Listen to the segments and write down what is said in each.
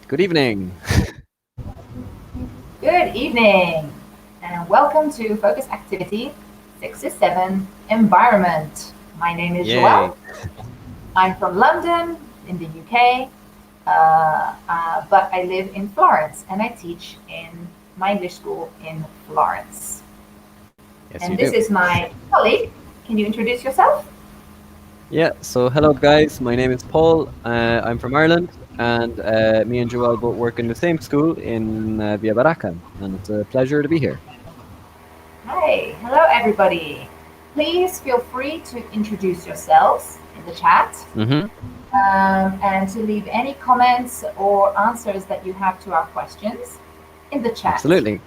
Good evening. Good evening, and welcome to Focus Activity 67 Environment. My name is Yay. Joelle. I'm from London in the UK, but I live in Florence and I teach in my English school in Florence. Yes, And you this do. is my colleague. Can you introduce yourself? Yeah, so hello, guys. My name is Paul. I'm from Ireland, and me and Joel both work in the same school in Via Baraka, and it's a pleasure to be here. Hi, hello everybody. Please feel free to introduce yourselves in the chat. Mm-hmm. And to leave any comments or answers that you have to our questions in the chat. Absolutely.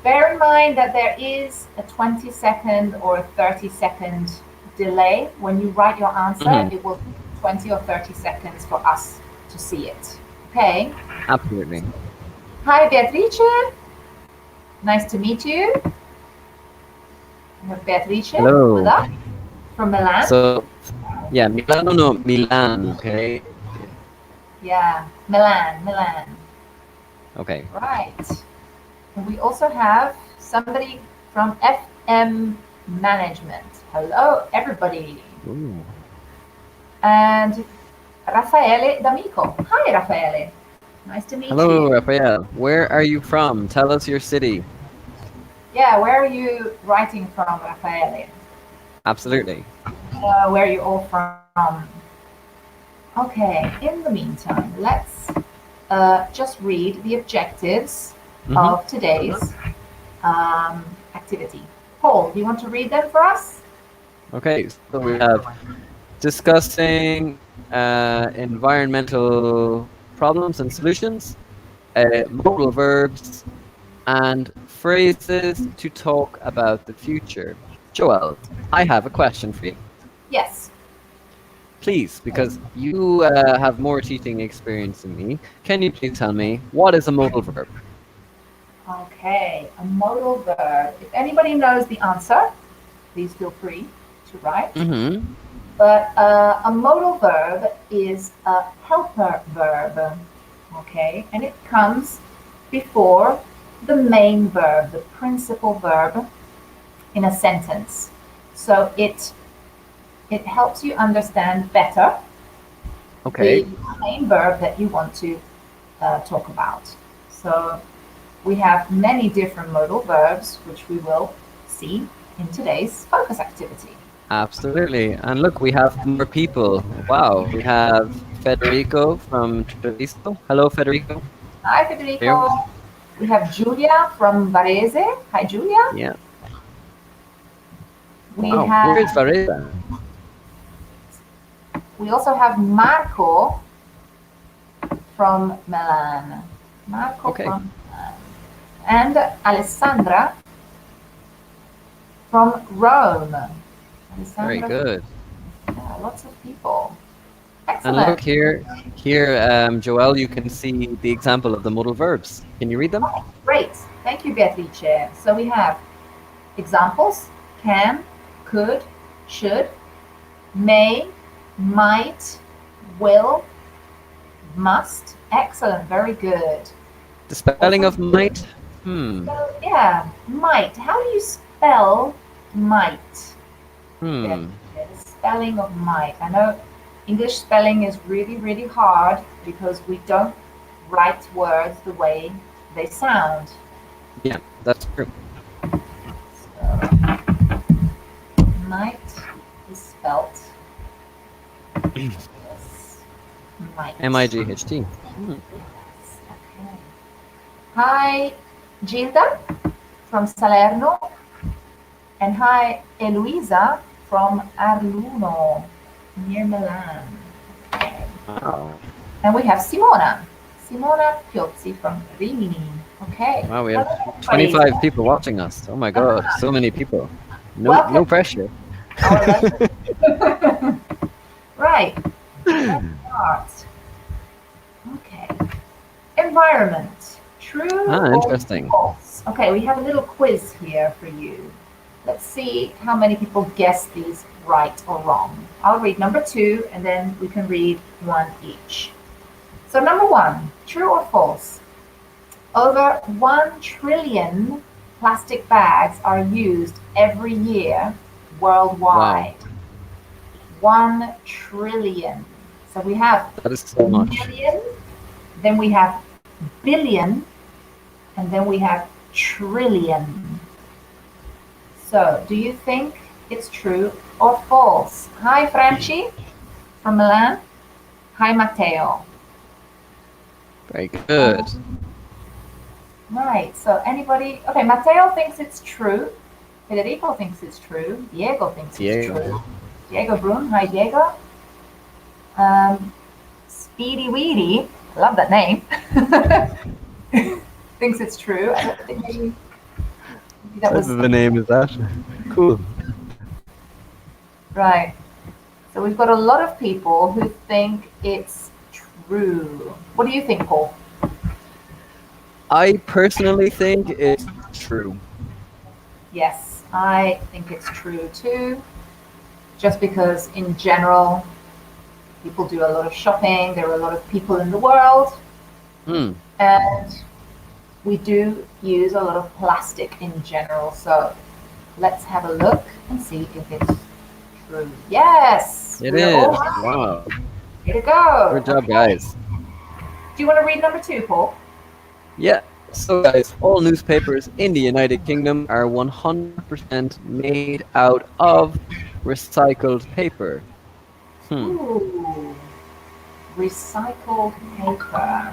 Bear in mind that there is a 20-second or a 30-second delay. When you write your answer, Mm-hmm. it will take 20 or 30 seconds for us to see it. Okay. Absolutely. Hi, Beatrice. Nice to meet you. We have Beatrice with Hello. us from Milan. So, yeah, Milano, no, Milan, okay? Yeah, Milan. Okay. Right. And we also have somebody from FM Management. Hello, everybody. Ooh. And Raffaele D'Amico. Hi, Raffaele. Nice to meet Hello, you. Raphael. Where are you from? Tell us your city. Yeah, where are you writing from, Raffaele? Absolutely. Where are you all from? Okay, in the meantime, let's just read the objectives Mm-hmm. of today's activity. Paul, do you want to read them for us? Okay, so we have discussing environmental problems and solutions, modal verbs, and phrases to talk about the future. Joel, I have a question for you. Yes. Please, because you have more teaching experience than me, can you please tell me what is a modal verb? Okay, a modal verb. If anybody knows the answer, please feel free to write. Mm-hmm. But a modal verb is a helper verb, okay? And it comes before the main verb, the principal verb in a sentence. So it helps you understand better Okay, the main verb that you want to talk about. So we have many different modal verbs, which we will see in today's focus activity. absolutely. And look, we have more people. Wow, we have Federico from Treviso. Hello, Federico. Hi, Here. Federico. We have Giulia from Varese. Hi, Giulia. Yeah. We Wow. Where is have Varela? we also have Marco from Milan. Marco Okay. from Milan. And Alessandra from Rome. Very Alessandra, good. yeah, lots of people. And look Excellent. here, Joel, you can see the example of the modal verbs. Can you read them? Great. Thank you, Beatrice. So we have examples: can, could, should, may, might, will, must. Excellent. Very good. The spelling Also, of might. Hmm. yeah, might. How do you spell might? The Hmm. spelling of might. I know English spelling is really hard because we don't write words the way they sound. Yeah, that's true. So might is spelt yes, might. M-I-G-H-T. Hmm. Okay. Hi, Gilda from Salerno, and hi, Eloisa from Arluno, near Milan. Okay. Wow. And we have Simona Piozzi from Rimini. Okay. Wow, we have Hello, everybody. 25 people watching us. Oh my God, so many people. No Welcome pressure. to our lesson. Right. Let's start. Okay. Environment. True or Interesting. false? Okay, we have a little quiz here for you. Let's see how many people guess these right or wrong. I'll read number two and then we can read one each. So number one, true or false? Over 1 trillion plastic bags are used every year Wow, worldwide. 1 trillion. So we have that is so much. million, then we have billion, and then we have trillion. So do you think it's true or false? Hi, Franci from Milan. Hi, Matteo. Very good. Right, so anybody? Okay, Matteo thinks it's true. Federico thinks it's true. Diego thinks it's Diego. true. Diego Brun, hi Diego. Speedy Weedy, love that name. Thinks it's true. I don't think maybe that What was type of a name is that? Cool. right. So we've got a lot of people who think it's true. What do you think, Paul? I personally think it's true. Yes, I think it's true too. Just because in general, people do a lot of shopping, there are a lot of people in the world, Hmm. and we do use a lot of plastic in general. So let's have a look and see if it's true. Yes, It we're all is. right. Wow. Here to go. Good job, Okay. guys. Do you want to read number two, Paul? Yeah. So, guys, all newspapers in the United Kingdom are 100% made out of recycled paper. Hmm. Ooh, recycled paper.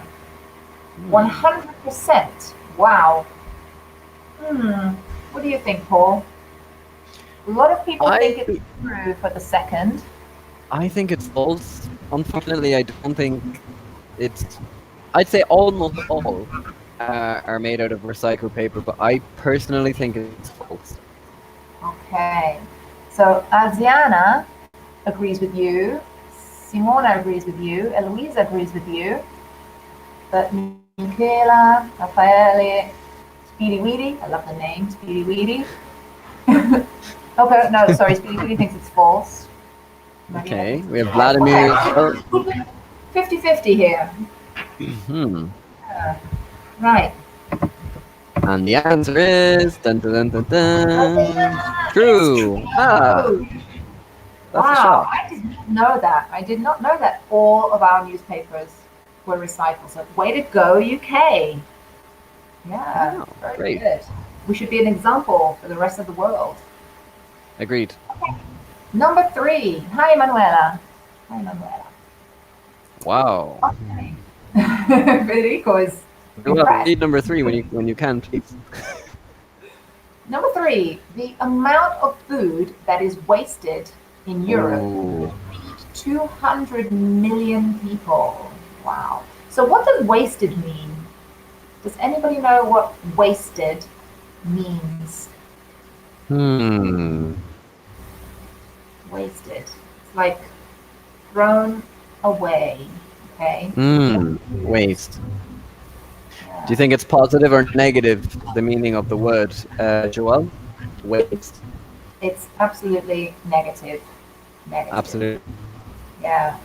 Hmm. 100%. Wow. What do you think, Paul? A lot of people think it's true for the second. I think it's false. Unfortunately, I don't think it's. I'd say almost all are made out of recycled paper, but I personally think it's false. Okay. So Aziana agrees with you. Simona agrees with you. Eloisa agrees with you. But Michaela, Raffaele, Speedy Weedy, I love the name, Speedy Weedy. Okay, no, sorry, Speedy Weedy thinks it's false. Okay, we have Vladimir. Okay. 50-50 here. Hmm. Right. And the answer is dun, dun, dun, dun, dun. True. Ah, that's a Wow, shock. I did not know that. I did not know that all of our newspapers were recycled. So way to go, UK. Yeah, Wow, very great. good. We should be an example for the rest of the world. Agreed. Number 3. Hi, Manuela. Hi, Manuela. Wow. Okay. Federico is Well, impressed. read number 3 when you can, please. Number 3. The amount of food that is wasted in Europe Ooh. 200 million people. Wow. So what does wasted mean? Does anybody know what wasted means? Hmm. Wasted. It's like thrown away. Okay. Waste. Do you think it's positive or negative, the meaning of the word, Joel? Waste. It's absolutely negative. Negative. Absolutely. Yeah.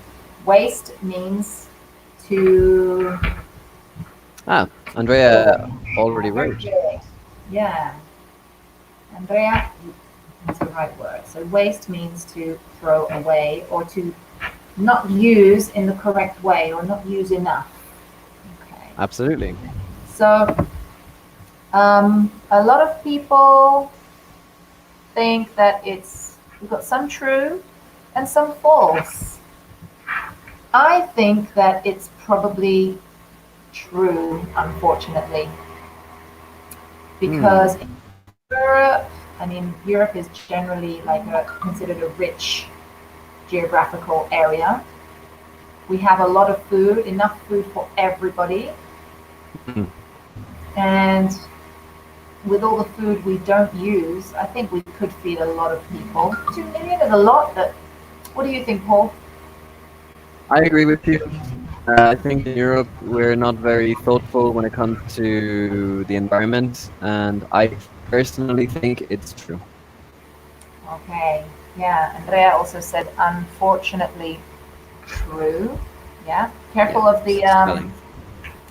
Waste means to. Andrea already Very wrote. good. Yeah. Andrea, that's the right word. So waste means to throw away or to not use in the correct way or not use enough. Okay. Absolutely. So a lot of people think that we've got some true and some false. I think that it's probably true, unfortunately, because in Europe, I mean, Europe is generally like considered a rich geographical area. We have a lot of food, enough food for everybody. And with all the food we don't use, I think we could feed a lot of people. 2 million is a lot. But what do you think, Paul? I agree with you. I think in Europe we're not very thoughtful when it comes to the environment, and I personally think it's true. Okay, yeah. Andrea also said, unfortunately, true. Yeah, careful Yeah, of spelling.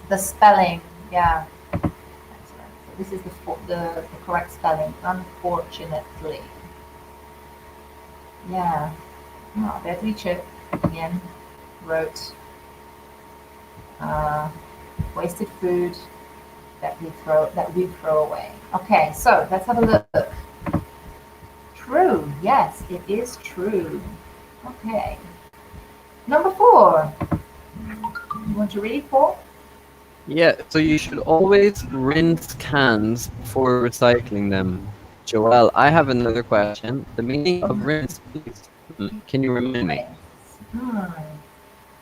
the spelling. Yeah. Excellent. So this is the correct spelling, unfortunately. Yeah. Oh, Beatrice again wrote uh, wasted food that we throw away. Okay, so let's have a look. True. Yes, it is true. Okay. Number 4. You want to read, Paul? Yeah, so you should always rinse cans before recycling them. Joelle, I have another question. The meaning of rinse, please. Can you remind me? Rinse.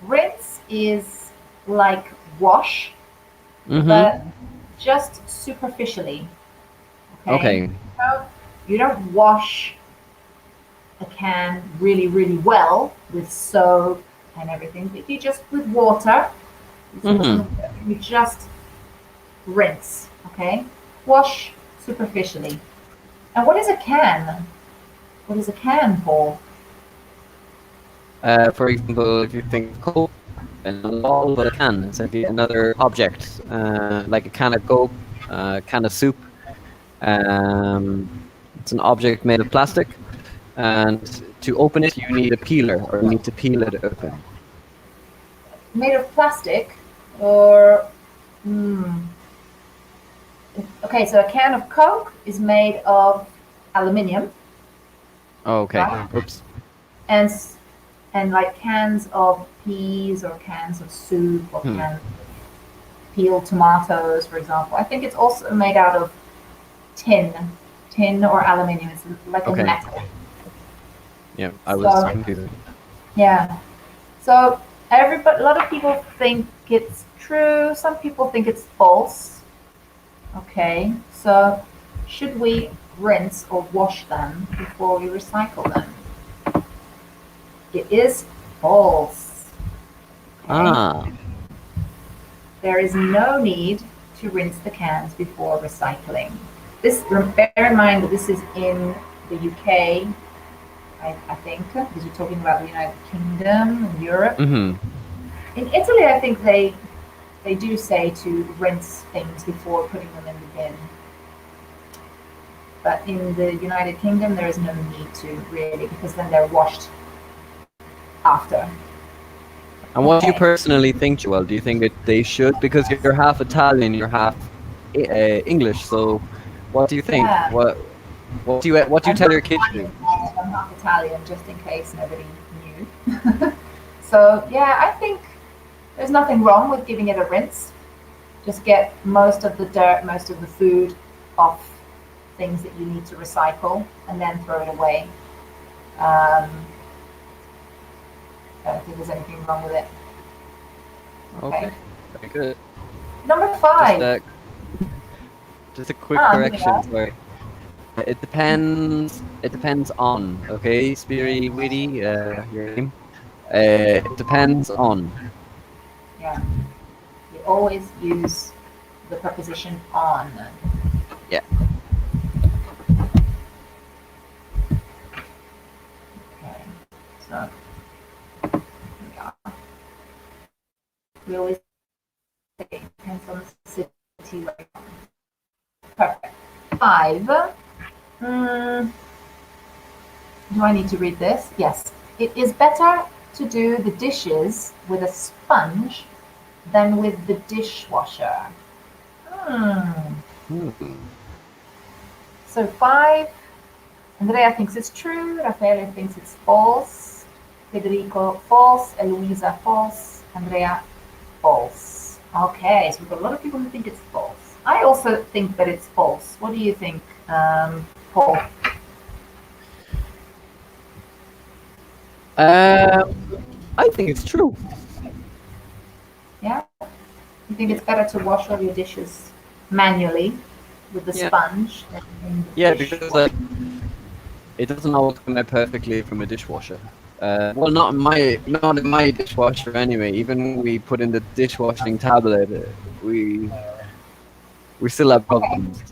Rinse is like wash, Mm-hmm. but just superficially. Okay. Okay. So you don't wash a can really, really well with soap and everything, but you just with water. Mm-hmm. You just rinse. Okay. Wash superficially. And what is a can? What is a can, Paul? For example, if you think of Coke and a wall, but a can, it's like another object, like a can of Coke, can of soup. Um, it's an object made of plastic, and to open it, you need a peeler, or you need to peel it open. Made of plastic or hmm. Okay, so a can of Coke is made of aluminium, Oh, okay. right? Oops. And and like cans of peas or cans of soup or Hmm. cans of peeled tomatoes, for example. I think it's also made out of tin, tin or aluminium. It's like a Okay. metal. Yeah, I was So confused. yeah. So everybody, a lot of people think it's true. Some people think it's false. Okay, so should we rinse or wash them before we recycle them? It is false. Okay, Ah. there is no need to rinse the cans before recycling. This, bear in mind that this is in the UK, I think, because you're talking about the United Kingdom and Europe. Mm-hmm. In Italy, I think they do say to rinse things before putting them in the bin. But in the United Kingdom, there is no need to really, because then they're washed after. And what do you Okay. personally think, Joel? Do you think that they should? Because you're half Italian, you're half English. So, what do you think? Yeah. What do you I'm tell not your kids to Italian, do? I'm not Italian, just in case nobody knew. So yeah, I think there's nothing wrong with giving it a rinse. Just get most of the dirt, most of the food off things that you need to recycle, and then throw it away. I don't think there's anything wrong with it. Okay. Okay, very good. Number Just 5. a just a quick Here we correction. go. Sorry. It depends. It depends on. Okay, Spiri Witty, your name. It depends on. Yeah. You always use the preposition on. Yeah. Okay. So yeah. We always say it depends on the city where you're from. Perfect. 5. Do I need to read this? Yes. It is better to do the dishes with a sponge than with the dishwasher. Hmm. Hmm. So 5. Andrea thinks it's true. Raffaele thinks it's false. Federico false. Eloisa false. Andrea false. Okay, so we've got a lot of people who think it's false. I also think that it's false. What do you think, Paul? I think it's true. Yeah? You think Yeah. it's better to wash all your dishes manually with the Yeah. sponge than in the Yeah, because dishwasher? it doesn't always come out perfectly from a dishwasher. Well, not in my dishwasher anyway. Even when we put in the dishwashing tablet, we still have Okay. problems.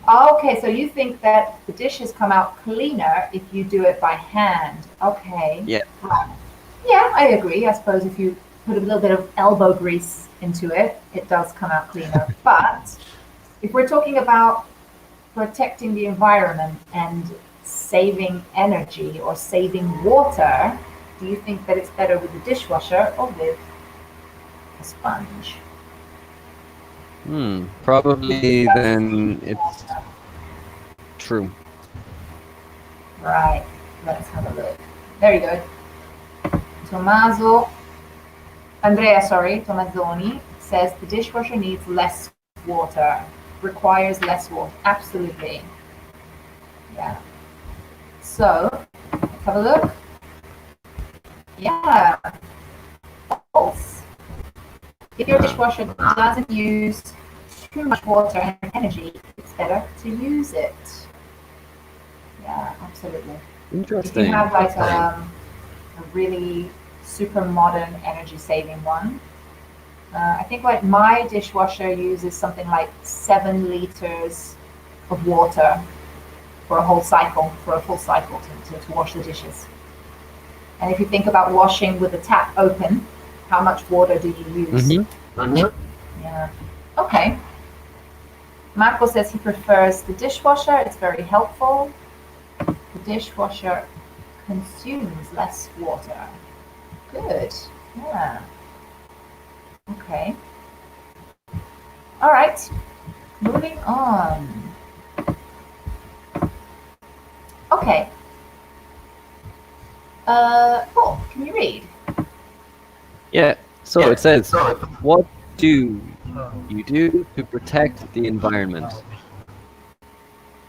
Okay, so you think that the dishes come out cleaner if you do it by hand. Okay. Yeah. Right. Yeah, I agree. I suppose if you put a little bit of elbow grease into it, it does come out cleaner. But if we're talking about protecting the environment and saving energy or saving water, do you think that it's better with the dishwasher or with a sponge? Probably then it's true. Right, let's have a look. Very good. Tomazzoni says the dishwasher needs less water, requires less water. Absolutely. Yeah. So, let's have a look. Yeah. False. If your dishwasher doesn't use too much water and energy, it's better to use it. Yeah, absolutely. Interesting. If you have like a really super modern energy saving one, I think like my dishwasher uses something like 7 liters of water for a whole cycle, for a full cycle to wash the dishes. And if you think about washing with the tap open, how much water do you use? Yeah. Okay. Marco says he prefers the dishwasher. It's very helpful. The dishwasher consumes less water. Good. Yeah. Okay. All right. Moving on. Okay. Paul, can you read? Yeah. So it says, what do you do to protect the environment?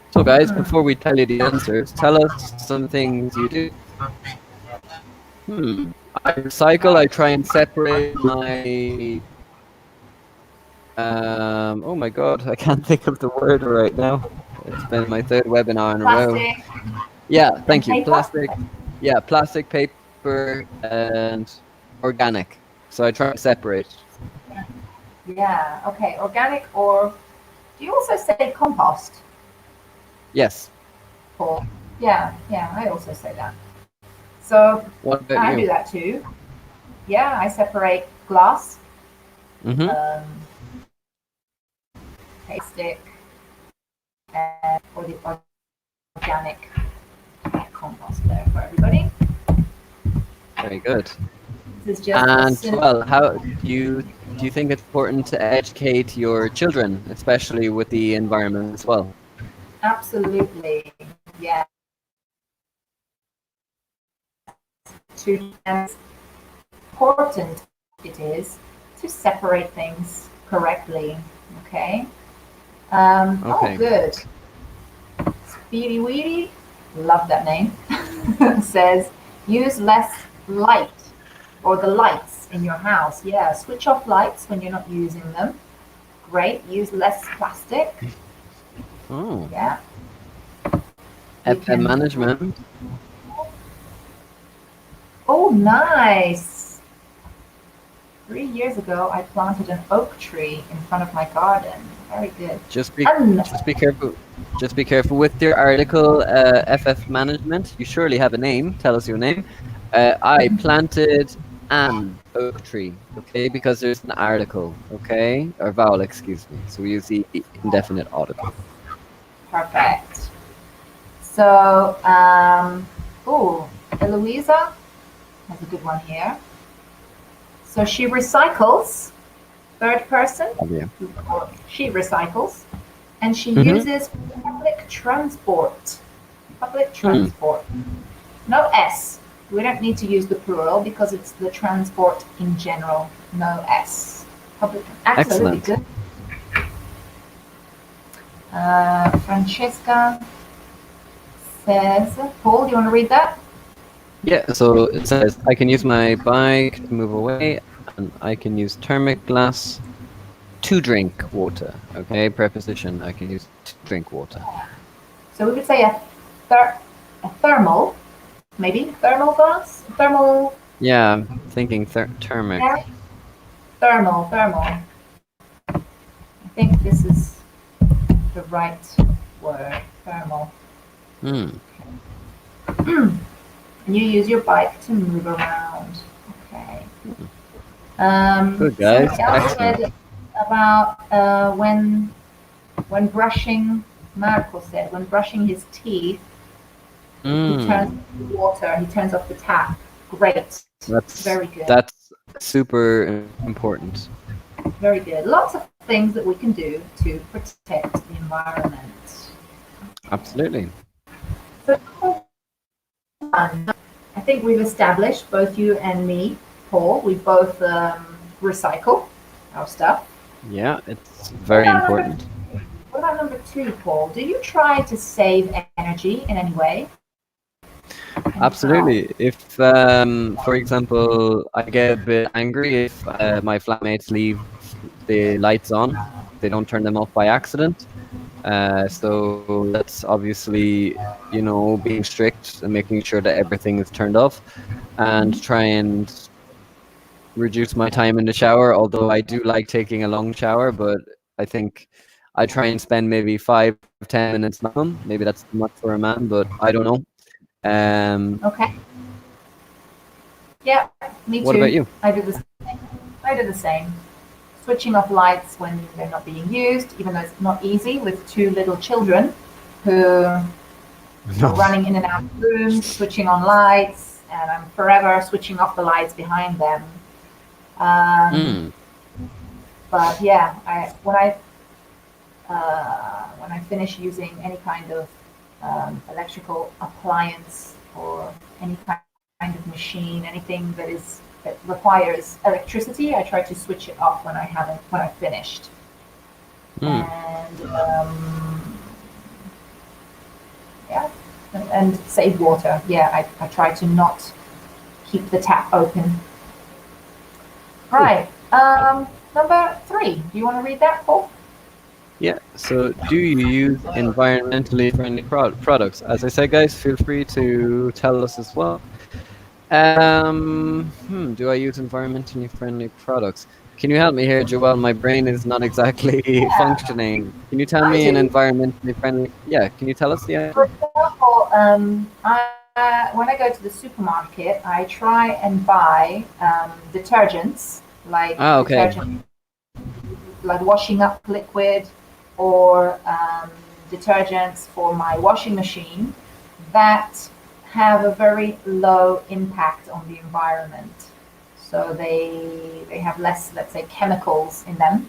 So guys, before we tell you the answers, tell us some things you do. I recycle. I try and separate my. Oh my God, I can't think of the word right now. It's been my 3rd webinar in a row. Plastic. Yeah, thank you. Paper? Plastic. Yeah, plastic, paper, and organic. So I try to separate. Yeah. Okay. Organic, or do you also say compost? Yes. Paul? Yeah. Yeah. I also say that. So What about I you? do that too. Yeah, I separate glass, plastic, and for the organic compost there for everybody. Very good. This is just And well, how do you think it's important to educate your children, especially with the environment as well? absolutely, yeah. To as important it is to separate things correctly. Okay. Okay. Oh, good. Speedy Weedy, love that name. Says use less light or the lights in your house. Yeah, switch off lights when you're not using them. Great. Use less plastic. Oh. Yeah. FM management. Oh, nice. 3 years ago, I planted an oak tree in front of my garden. Very good. Just be careful. Just be careful with your article. FF management. You surely have a name. Tell us your name. I planted an oak tree. Okay, because there's an article. Okay, or vowel. Excuse me. So we use the indefinite article. Perfect. So, Eloisa has a good one here. So she recycles, 3rd person. Oh, yeah. She recycles, and she uses public transport. Public transport. No S. We don't need to use the plural because it's the transport in general. No S. Public. Absolutely Excellent. good. Francesca says, Paul, do you want to read that? Yeah, so it says, I can use my bike to move away, and I can use thermic glass to drink water. Okay, preposition, I can use to drink water. So we could say a thermal, maybe thermal glass? Thermal. Yeah, I'm thinking thermic. Yeah. Thermal. I think this is the right word, thermal. And you use your bike to move around. Okay. Good, guys. Somebody else Excellent. said about when brushing. Marco said when brushing his teeth, he turns Mm, off the water. He turns off the tap. Great. that's Very good. that's super important. Very good. Lots of things that we can do to protect the environment. Absolutely. So I think we've established, both you and me, Paul, we both recycle our stuff. Yeah, it's What very about number, important. what about number two, Paul? Do you try to save energy in any way? And how? Absolutely. If, for example, I get a bit angry if my flatmates leave the lights on, they don't turn them off by accident. So that's obviously, being strict and making sure that everything is turned off, and Mhm. try and reduce my time in the shower. Although I do like taking a long shower, but I think I try and spend maybe 5, 10 minutes maximum. Maybe that's too much for a man, but I don't know. Okay. Yeah, me What about too. you? I do the same. I do the same. Switching off lights when they're not being used, even though it's not easy with two little children who are No. running in and out of rooms, switching on lights, and I'm forever switching off the lights behind them. Um, Mm. but yeah, when I finish using any kind of electrical appliance or any kind of machine, anything that requires electricity, I try to switch it off when I've finished. Mm. And yeah, and save water. Yeah, I try to not keep the tap open. Cool. Right. Number three. Do you want to read that, Paul? Yeah. So, do you use environmentally friendly products? As I said, guys, feel free to tell us as well. Do I use environmentally friendly products? Can you help me here, Joelle? My brain is not exactly Yeah, functioning. Can you tell I me an do. environmentally friendly? Yeah. Can you tell us the For answer? example, when I go to the supermarket, I try and buy detergents like Ah, okay. detergent, like washing up liquid, or detergents for my washing machine that have a very low impact on the environment. So they have less, let's say, chemicals in them.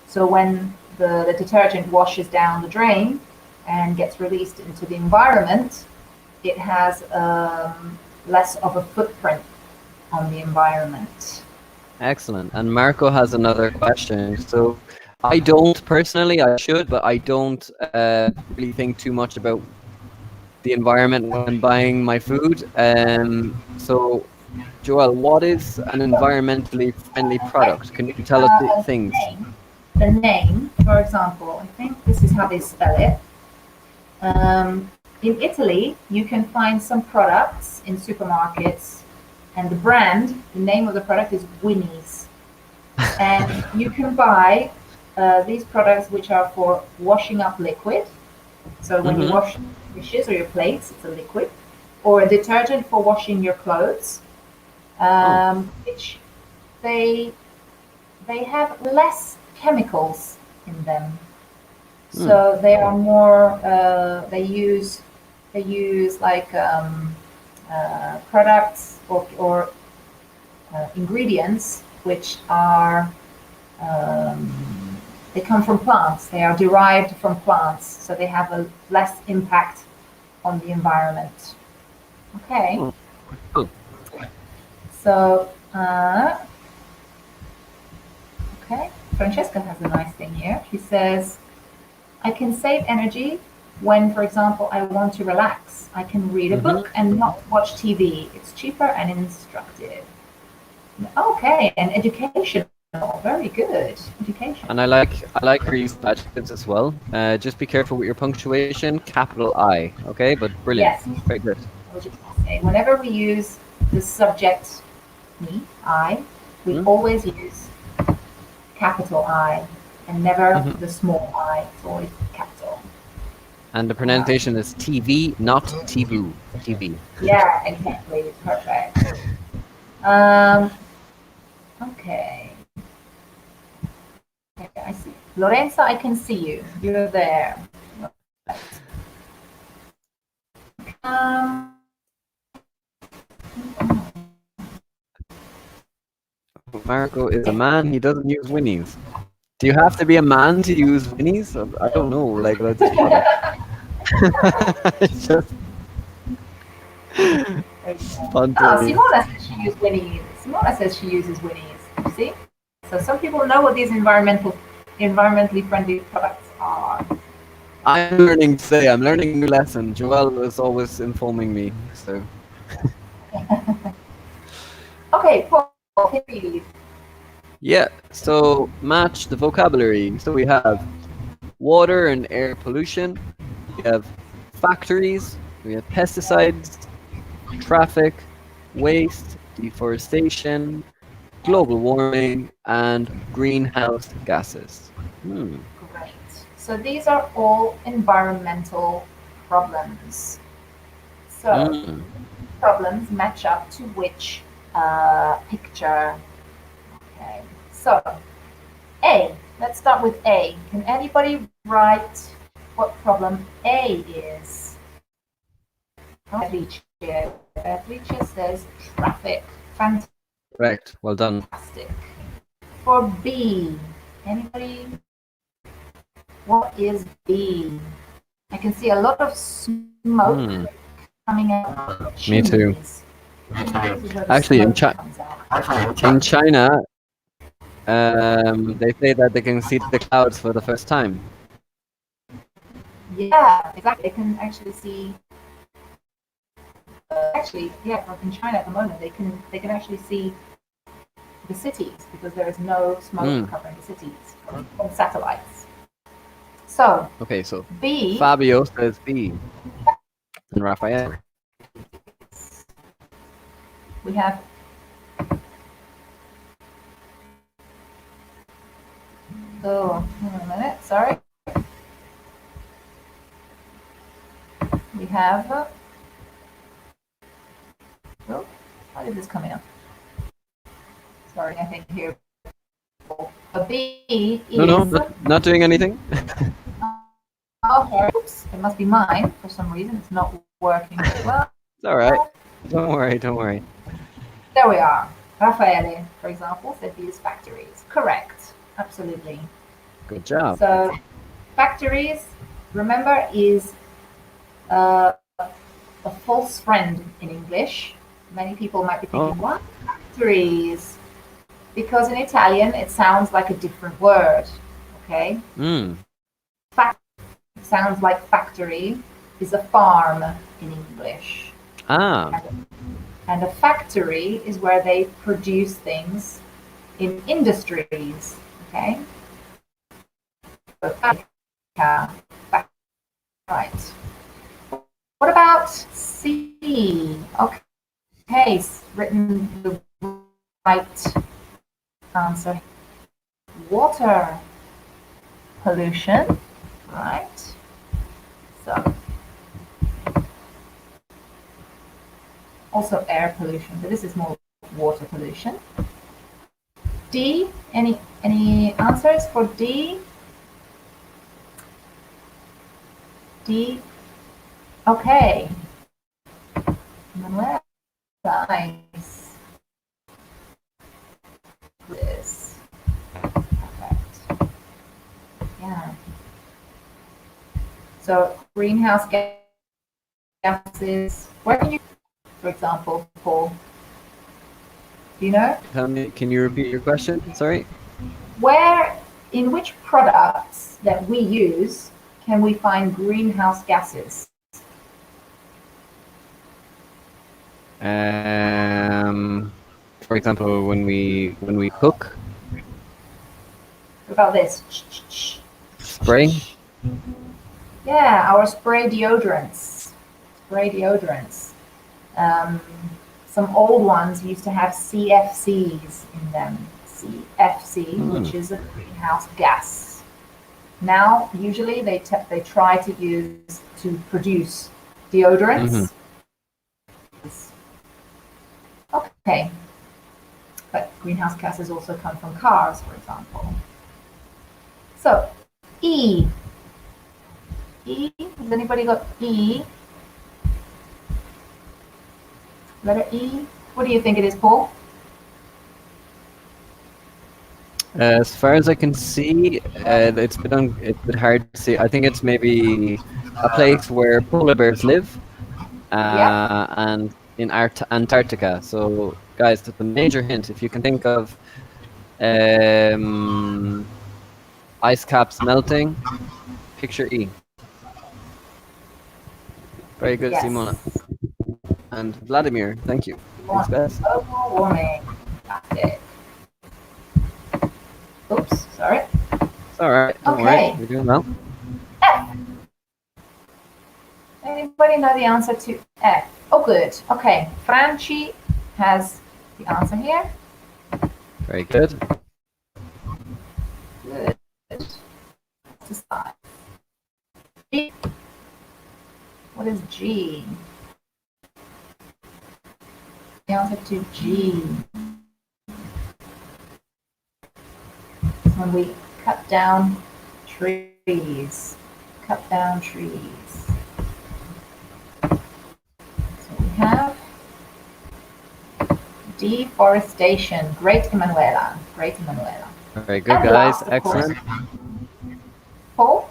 So when the detergent washes down the drain and gets released into the environment, it has less of a footprint on the environment. Excellent. And Marco has another question. So, I don't personally, I should, but I don't really think too much about the environment when buying my food. So, Joel, what is an environmentally friendly Okay. product? Can you tell us the The things? name, the name, for example, I think this is how they spell it. In Italy, you can find some products in supermarkets, and the name of the product is Winnie's. And you can buy these products which are for washing up liquid. So when you Mm-hmm. wash dishes or your plates, it's a liquid, or a detergent for washing your clothes, Oh. which they they have less chemicals in them. Hmm. So they are more. They use like products or ingredients which are they come from plants. They are derived from plants, so they have a less impact on the environment. Okay, Oh, cool. so okay, Francesca has a nice thing here. She says, "I can save energy when, for example, I want to relax. I can read a Mm-hmm. book and not watch TV. It's cheaper and instructive." Okay, and educational. Very good. And Educational. I like her use of adjectives as well. Just be careful with your punctuation, capital I. Okay, but brilliant. Yes, Very good. I was just gonna say, whenever we use the subject, me, I, we Mm-hmm. always use capital I and never Mm-hmm. the small I. It's always capital. And the Uh, pronunciation is TV, not TV. TV. yeah, exactly. Perfect. Um, okay. Lorenzo, I can see you. You're there. Um, Marco is a man. He doesn't use winnies. Do you have to be a man to use winnies? I don't know. Like, that's just funny. It's just fun to oh, me. Simona says she uses Winnie's. Simona says she uses Winnie's. You see? So some people know what these environmentally friendly products are. I'm learning today. I'm learning a new lesson. Joelle is always informing me. So Okay, Paul, can you read? yeah. So match the vocabulary. So we have water and air pollution. We have factories. We have pesticides, traffic, waste, deforestation, global warming, and greenhouse gases. Hmm. Great. So these are all environmental problems. So Mm. problems match up to which picture? Okay. So A. Let's start with A. Can anybody write what problem A is? Beatrice. Beatrice says traffic. Correct. Well done. Fantastic. For B, anybody? What is B? I can see a lot of smoke coming out of Me too. chimneys. Chimneys is where the Actually, in smoke comes out. In China, they say that they can see the clouds for the first time. Yeah, exactly. They can actually see. Actually, yeah, in China at the moment, they can actually see the cities because there is no smoke covering the cities from satellites. So Okay, so B. Fabio says B, and Raphael. We have oh, hang on a minute, sorry. We have oh, how is this coming up? Sorry, I think here a B is No, not doing anything. okay. Oops, it must be mine for some reason. It's not working well. It's all right. Don't worry. Don't worry. There we are. Raffaele, for example, said these factories. Correct. Absolutely. Good job. So, factories, remember, is a false friend in English. Many people might be thinking, what? Factories. Because in Italian, it sounds like a different word. Okay? Sounds like factory is a farm in English. And a factory is where they produce things in industries. Okay? So right. What about C? Okay, written the right answer. Water pollution, right? So also air pollution, but this is more water pollution. D, any answers for D? D, okay. Manuel, nice. This, perfect. Yeah. So greenhouse gases, where can you, for example, Paul? Do you know? Can you repeat your question? Sorry. Where, in which products that we use, can we find greenhouse gases? For example, when we cook. What about this? Spray. Yeah, our spray deodorants. Spray deodorants. Some old ones used to have CFCs in them. CFC, which is a greenhouse gas. Now, usually they try to use to produce deodorants. Okay, but greenhouse gases also come from cars, for example. So, E. E. Has anybody got E? Letter E. What do you think it is, Paul? As far as I can see, it's a bit hard to see. I think it's maybe a place where polar bears live, Yep. and in Antarctica. So, guys, that's a major hint. If you can think of um, ice caps melting, picture E. Very good, Yes. Simona. And Vladimir, thank you. Thanks, Want guys. global warming. Got it. Oops, sorry. It's all right. Don't worry. Okay. You're doing well. F. Anybody know the answer to F? Oh, good. Okay. Franchi has the answer here. Very good. Good. Decide. G. What is G? The answer to G. It's when we cut down trees. Cut down trees. So we have deforestation. Great Emanuela. Great Emanuela. Very good, And guys. last, of Excellent. course, Paul?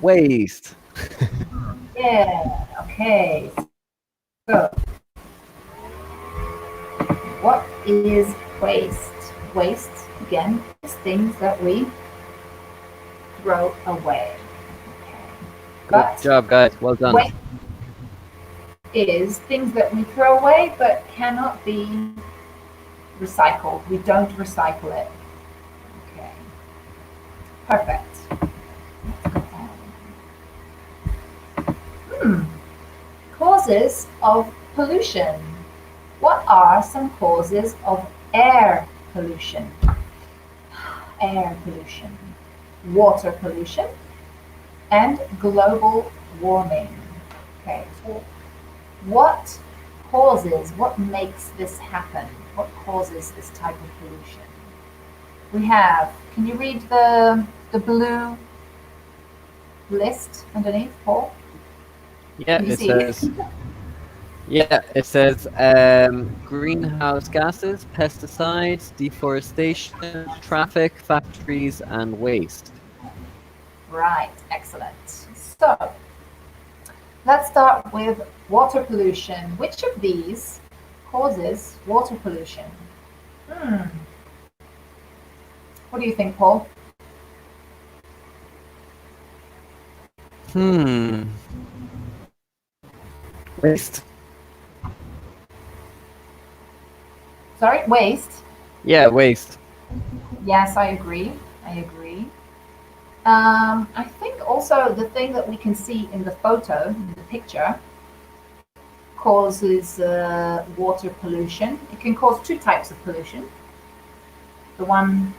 Waste. Yeah, okay. So, what is waste? Waste, again, is things that we throw away. Okay. Good job, guys. Well done. Waste is things that we throw away but cannot be recycled. We don't recycle it. Okay. Perfect. Let's go on. Causes of pollution. What are some causes of air pollution? Air pollution, water pollution, and global warming. Okay, so what makes this happen? What causes this type of pollution? We have, can you read the blue list underneath, Paul? Yeah, Can you it see? says. Yeah, it says greenhouse gases, pesticides, deforestation, traffic, factories, and waste. Right, excellent. So, let's start with water pollution. Which of these causes water pollution? What do you think, Paul? Waste. Sorry, waste. Yeah, waste. Yes, I agree. I agree. I think also the thing that we can see in the photo, in the picture, causes water pollution. It can cause two types of pollution. The one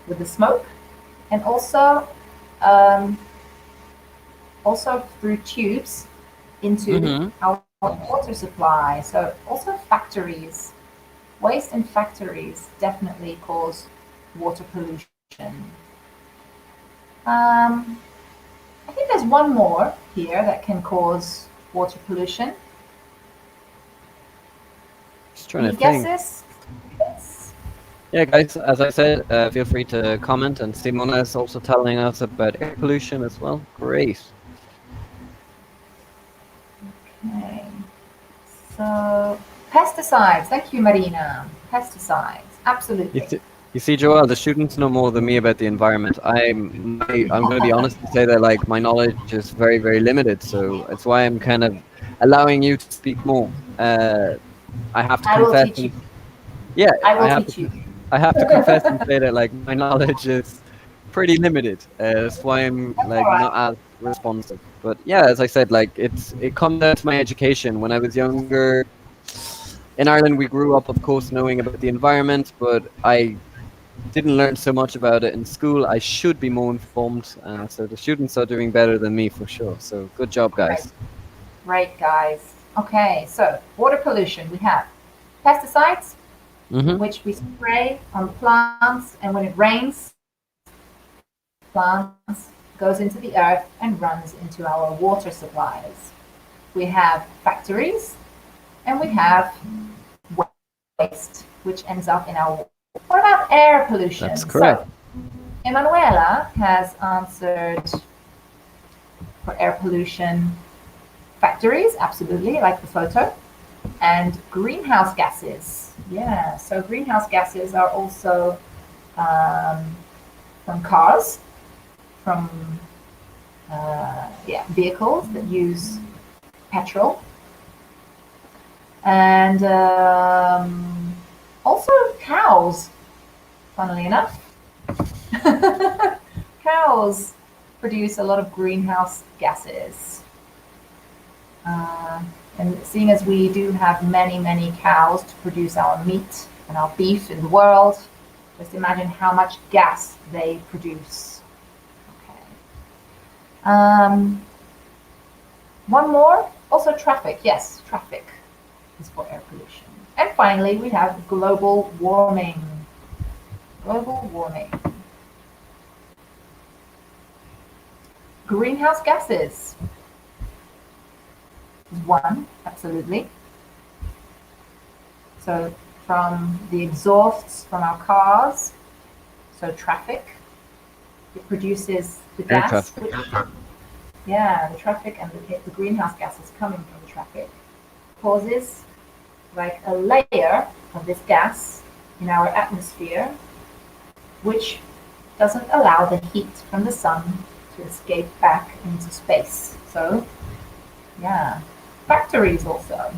with the smoke, and also through tubes into our water supply. So also factories. Waste in factories definitely cause water pollution. I think there's one more here that can cause water pollution. Just trying Any to think. guesses? Yes. Yeah, guys, as I said, feel free to comment. And Simona is also telling us about air pollution as well. Great. Okay. So, pesticides. Thank you, Marina. Pesticides. Absolutely. You see, Joel, the students know more than me about the environment. I'm going to be honest and say that like my knowledge is very, very limited. So it's why I'm kind of allowing you to speak more. I have to I will confess. teach you. Yeah, I will teach you. I have to confess and say that like my knowledge is pretty limited. That's why I'm like not as responsive. But yeah, as I said, like it comes down to my education. When I was younger, in Ireland, we grew up, of course, knowing about the environment, but I didn't learn so much about it in school. I should be more informed. So the students are doing better than me for sure. So good job, guys. Right, guys. Okay, so water pollution. We have pesticides, which we spray on plants, and when it rains, plants, goes into the earth and runs into our water supplies. We have factories and we have waste, which ends up in our water. What about air pollution? That's correct. So, Emanuela has answered for air pollution factories, absolutely, like the photo, and greenhouse gases. Yeah, so greenhouse gases are also from cars, from vehicles that use petrol, and also cows, funnily enough. Cows produce a lot of greenhouse gases. And seeing as we do have many, many cows to produce our meat and our beef in the world, just imagine how much gas they produce. Okay. One more, also traffic. Yes, traffic is for air pollution. And finally, we have global warming. Global warming. Greenhouse gases is one, absolutely. So from the exhausts from our cars, so traffic, it produces the Air gas. traffic. Yeah, the traffic and the greenhouse gases coming from the traffic causes like a layer of this gas in our atmosphere, which doesn't allow the heat from the sun to escape back into space. So, yeah, factories also.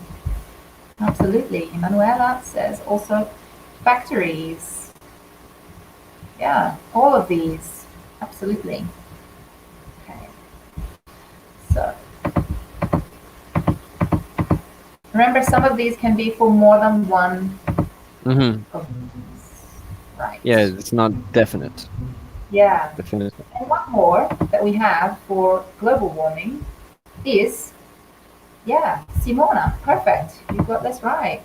Absolutely. Emanuela says also factories. Yeah, all of these. Absolutely. Okay. So, remember, some of these can be for more than one of these. Right. Yeah, it's not definite. Yeah. Definite. And one more that we have for global warming is, yeah, Simona. Perfect. You got this right.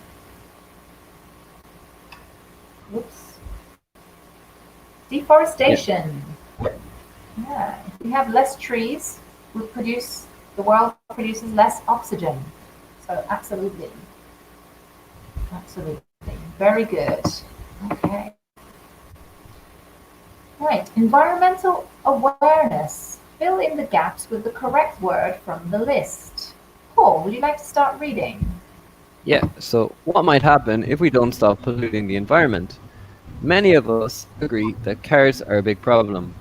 Whoops. Deforestation. Yeah. If we have less trees, the world produces less oxygen. So absolutely. Absolutely. Very good. Okay. Right. Environmental awareness. Fill in the gaps with the correct word from the list. Paul, would you like to start reading? Yeah, so what might happen if we don't stop polluting the environment? Many of us agree that cars are a big problem.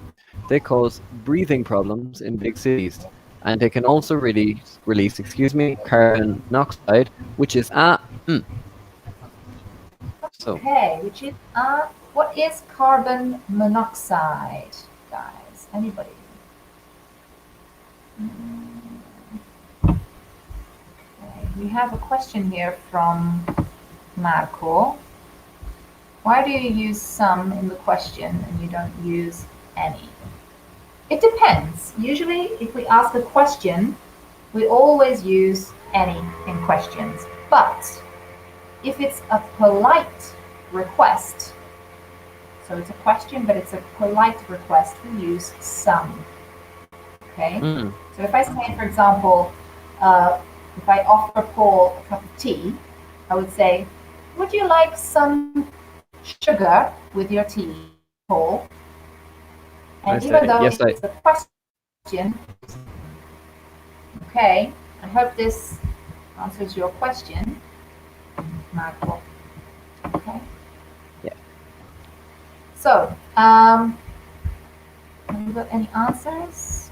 They cause breathing problems in big cities, and they can also release carbon monoxide, which is so Okay, which is what is carbon monoxide, guys? Anybody? Okay, we have a question here from Marco. Why do you use some in the question and you don't use any? It depends. Usually, if we ask a question, we always use any in questions. But if it's a polite request, so it's a question, but it's a polite request, we use some. Okay? So if I say, for example, if I offer Paul a cup of tea, I would say, would you like some sugar with your tea, Paul? And even though it's a question, okay, I hope this answers your question, Michael. Okay. Yeah. So, have you got any answers?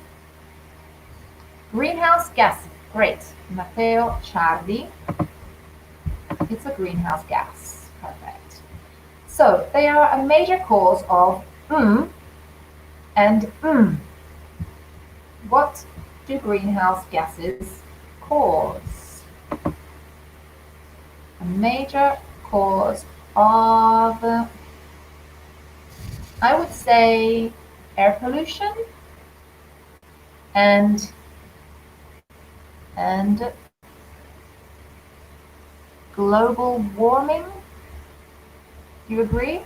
Greenhouse gas. Great. Matteo Ciardi. It's a greenhouse gas. Perfect. So, they are a major cause of and What do greenhouse gases cause? A major cause of, I would say, air pollution and global warming. Do you agree?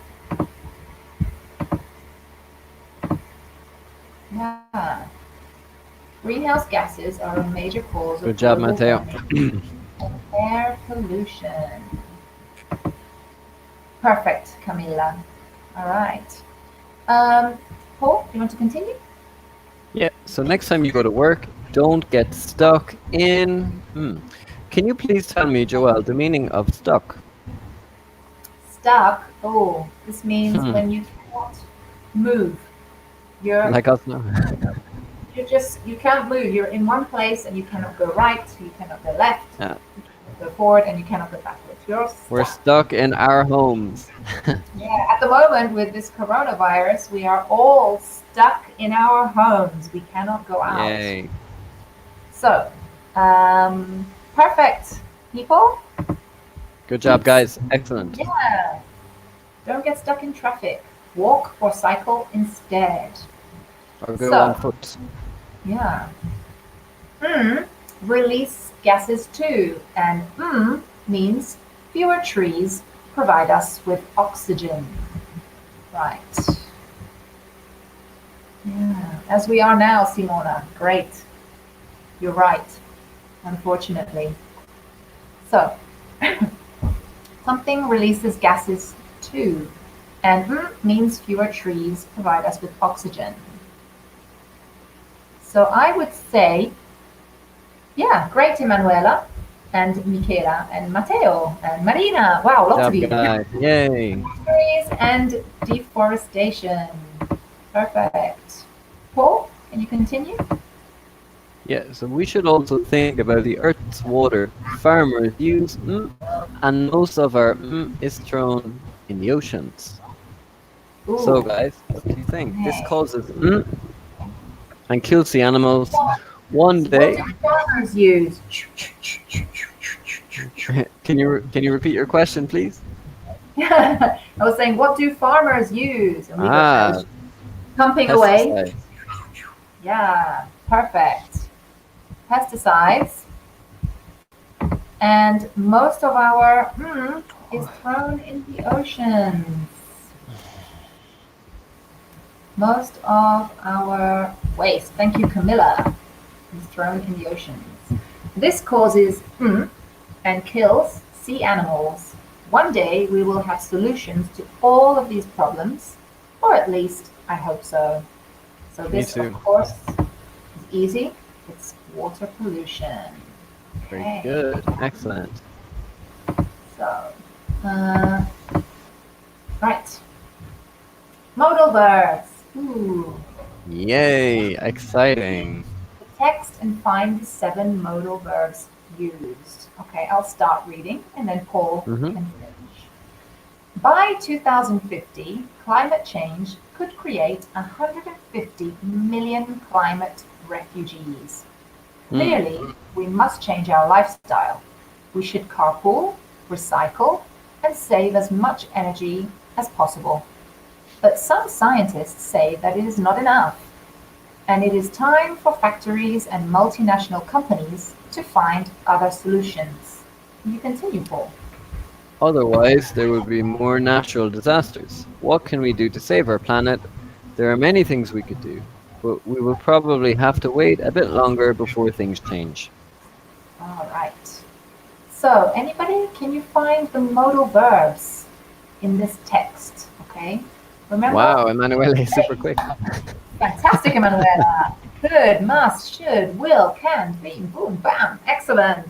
Greenhouse gases are a major cause Good of job, global Matteo. warming and air pollution. Perfect, Camilla. All right. Paul, do you want to continue? Yeah. So next time you go to work, don't get stuck in. Can you please tell me, Joelle, the meaning of stuck? Stuck. Oh, this means Hmm. when you cannot move. You're Like us now. you can't move. You're in one place and you cannot go right, you cannot go left, Yeah. you cannot go forward, and you cannot go backwards. You're We're stuck. stuck in our homes. Yeah, at the moment with this coronavirus, we are all stuck in our homes. We cannot go out. Yay. So, perfect, people. Good job, guys. Excellent. Yeah, don't get stuck in traffic. Walk or cycle instead. Or go on So, foot. yeah. Release gases too, and means fewer trees provide us with oxygen. Right. Yeah. As we are now, Simona. Great. You're right, unfortunately. So, something releases gases too, and means fewer trees provide us with oxygen. So I would say, yeah, great, Emanuela, and Michela, and Matteo, and Marina. Wow, Good lots of job, you. guys. Yay. Trees and deforestation. Perfect. Paul, can you continue? Yeah, so we should also think about the Earth's water farmers use, and most of our is thrown in the oceans. So, Ooh, guys, what do you think? This okay. causes and kills the animals. One What do day, farmers use? can you repeat your question, please? I was saying, what do farmers use? And we got Ah, pumping away. pesticides. Yeah, perfect. Pesticides. And most of our is thrown in the oceans. Most of our waste, thank you, Camilla, is thrown in the oceans. This causes and kills sea animals. One day we will have solutions to all of these problems, or at least I hope so. So Me this, too. of course, is easy. It's water pollution. Very Okay. good. Excellent. So, right. Modal verbs. Ooh. Yay, exciting. Text and find the 7 modal verbs used. Okay, I'll start reading and then Paul Mm-hmm. can finish. By 2050, climate change could create 150 million climate refugees. Clearly, we must change our lifestyle. We should carpool, recycle, and save as much energy as possible. But some scientists say that it is not enough, and it is time for factories and multinational companies to find other solutions. You continue, Paul. Otherwise, there will be more natural disasters. What can we do to save our planet? There are many things we could do, but we will probably have to wait a bit longer before things change. All right. So, anybody, can you find the modal verbs in this text? Okay. Remember? Wow, Emanuele, super quick. Fantastic, Emanuela. Could, must, should, will, can, be, boom, bam. Excellent.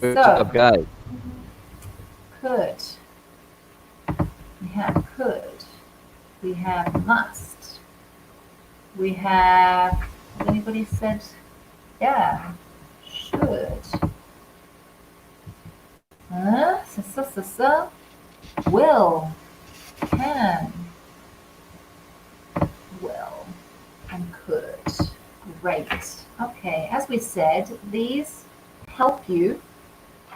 Good So, job, guys. could. We have could. We have must. We have, has anybody said, yeah, should. Will, can, will, and could. Great. Okay, as we said, these help you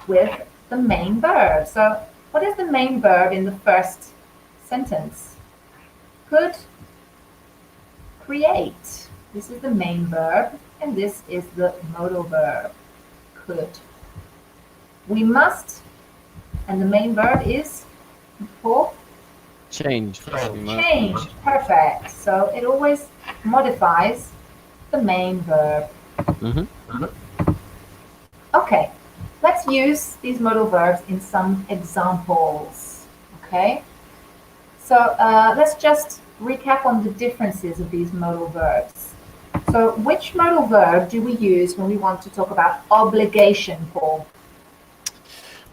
with the main verb. So, what is the main verb in the first sentence? Could, create. This is the main verb, and this is the modal verb. Could. We must, and the main verb is for Change. change. Perfect. So it always modifies the main verb. Mm-hmm. Okay, let's use these modal verbs in some examples. Okay, so let's just recap on the differences of these modal verbs. So, which modal verb do we use when we want to talk about obligation, Paul?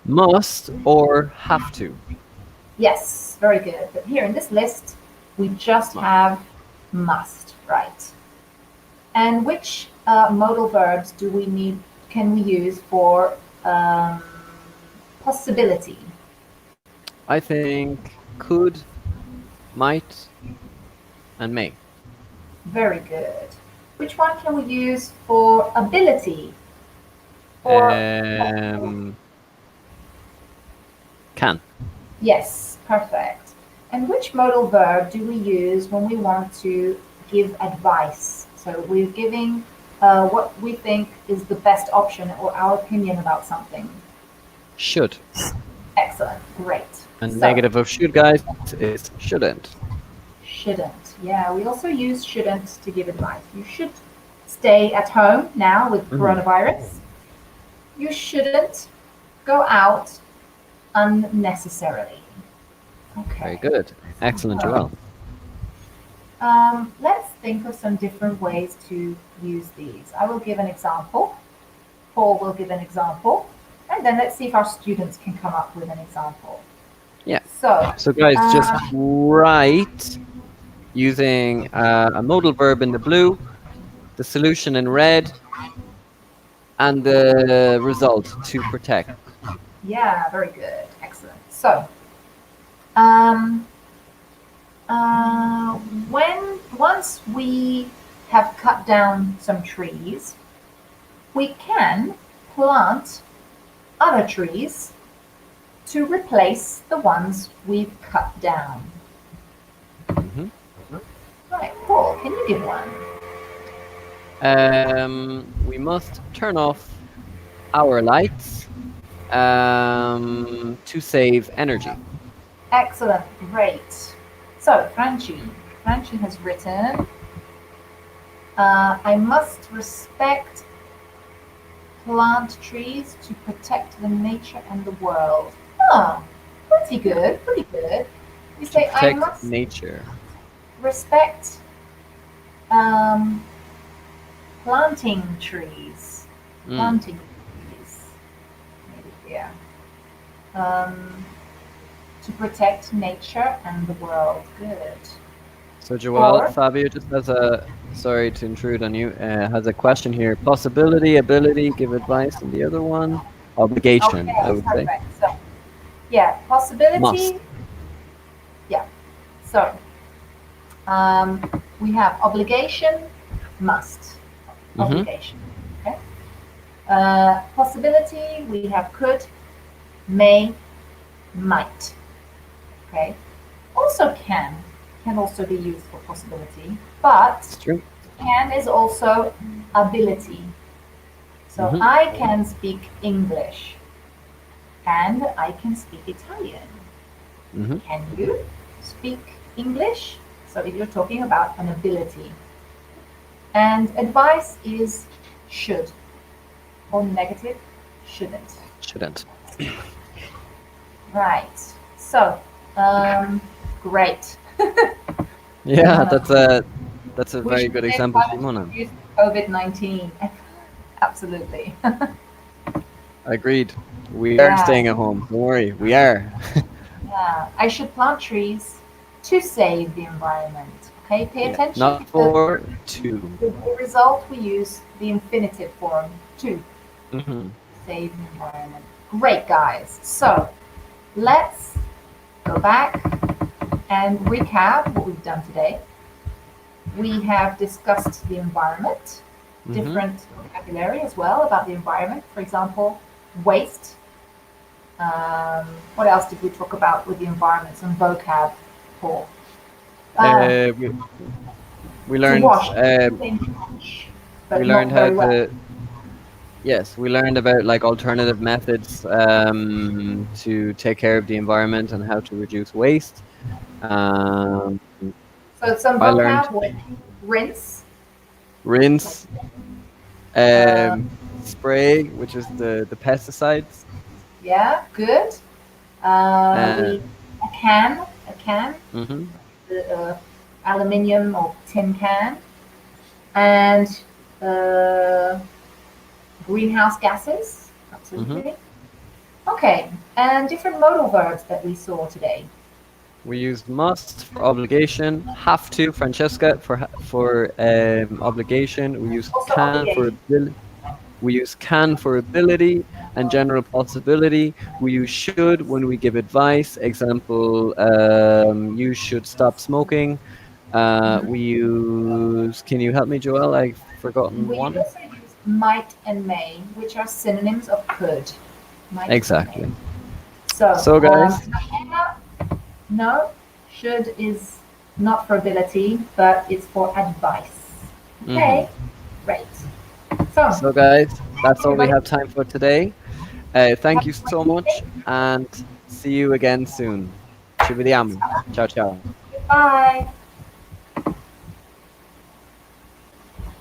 Must or have to. Yes, very good. But here in this list, we just Must. have must, right? And which modal verbs do we need? Can we use for possibility? I think could, might, and may. Very good. Which one can we use for ability? Or Um, can. yes, perfect. And which modal verb do we use when we want to give advice? So we're giving what we think is the best option or our opinion about something. Should. Excellent, great. And So, negative of should, guys, is shouldn't. shouldn't. Yeah, we also use shouldn't to give advice. You should stay at home now with Mhm. coronavirus. You shouldn't go out unnecessarily. Very Okay. good. Excellent, Joel. Let's think of some different ways to use these. I will give an example. Paul will give an example. And then let's see if our students can come up with an example. Yeah. So, So, guys, just uh, write using a modal verb in the blue, the solution in red, and the result to protect. yeah, very good. Excellent. So, um, uh, when once we have cut down some trees, we can plant other trees to replace the ones we've cut down. Hmm. Right, Paul, can you give one? We must turn off our lights to save energy. Excellent, great. So, Franchi has written, I must respect plant trees to protect the nature and the world. Oh, pretty good, pretty good. You To say, I protect must nature. respect um, planting trees. Mm. Planting trees. Maybe, yeah. Um, to protect nature and the world. Good. So, Joel, Or, Fabio just has a, sorry to intrude on you, has a question here. Possibility, ability, give advice, and the other one, obligation, I okay, would say. perfect. So, yeah, Must. possibility. Yeah. So, we have obligation, must. Hmm. Obligation. Okay. Possibility, we have could, may, might. Okay. Also can also be used for possibility, but It's true. can is also ability. So Hmm. I can speak English and I can speak Italian. Hmm. Can you speak English? So if you're talking about an ability. And advice is should or negative shouldn't. Shouldn't. Right. So, great. Yeah, Simona, that's a we very should good live example, how to Simona. introduce COVID-19. Absolutely. Agreed. We are Yeah, staying at home. Don't worry, we are. yeah. I should plant trees to save the environment. Okay, pay Yeah, attention not because for two. the result we use the infinitive form to Hmm. save the environment. Great, guys. So let's go back and recap what we've done today. We have discussed the environment, Hmm. different vocabulary as well about the environment. For example, waste. What else did we talk about with the environment? Some vocab for uh, Uh, we we to learned wash. Something to wash, we but learned not how very well. to, yes, we learned about like alternative methods to take care of the environment and how to reduce waste. Um, So some I learned vocab with rinse. rinse. Uh, Spray, which is the pesticides. yeah, good. Uh, We a can, mhm, the aluminium or tin can, and uh, greenhouse gases. mhm. Absolutely. Okay, and different modal verbs that we saw today. We use must for obligation, have to, Francesca, for obligation. We use Also can for obligation. ability. We use can for ability and general possibility. We use should when we give advice. Example, you should stop smoking. We use, can you help me, Joel? I've forgotten We one. also use might and may, which are synonyms of could. Might and may. Exactly. So, So, guys, Diana, no, should is not for ability, but it's for advice. hmm Okay, great. So, so guys, thank that's you, all we everybody. have time for today. Thank Have you a so great much, day. and see you again soon. Ci vediamo. Ciao ciao. Goodbye.